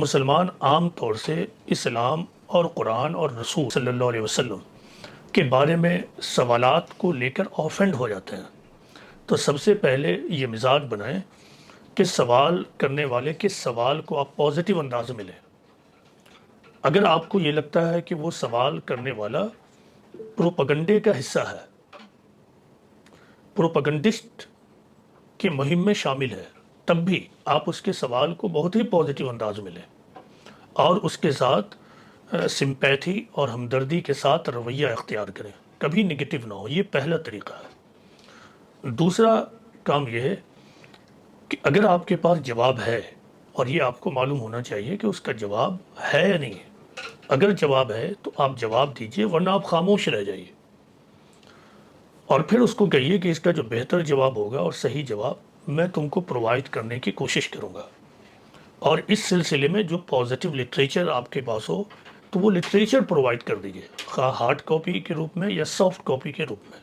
مسلمان عام طور سے اسلام اور قرآن اور رسول صلی اللہ علیہ وسلم کے بارے میں سوالات کو لے کر آفینڈ ہو جاتے ہیں۔ تو سب سے پہلے یہ مزاج بنائیں کہ سوال کرنے والے کے سوال کو آپ پازیٹیو انداز میں لیں۔ اگر آپ کو یہ لگتا ہے کہ وہ سوال کرنے والا پروپیگنڈے کا حصہ ہے، پروپیگنڈسٹ کی مہم میں شامل ہے، تب بھی آپ اس کے سوال کو بہت ہی پازیٹیو انداز میں لیں اور اس کے ساتھ سمپیتھی اور ہمدردی کے ساتھ رویہ اختیار کریں، کبھی نگیٹو نہ ہو۔ یہ پہلا طریقہ ہے۔ دوسرا کام یہ ہے کہ اگر آپ کے پاس جواب ہے، اور یہ آپ کو معلوم ہونا چاہیے کہ اس کا جواب ہے یا نہیں ہے، اگر جواب ہے تو آپ جواب دیجئے، ورنہ آپ خاموش رہ جائیے اور پھر اس کو کہیے کہ اس کا جو بہتر جواب ہوگا اور صحیح جواب میں تم کو پرووائڈ کرنے کی کوشش کروں گا۔ اور اس سلسلے میں جو پازیٹیو لٹریچر آپ کے پاس ہو تو وہ لٹریچر پرووائڈ کر دیجئے، خواہ ہارڈ کاپی کے روپ میں یا سافٹ کاپی کے روپ میں۔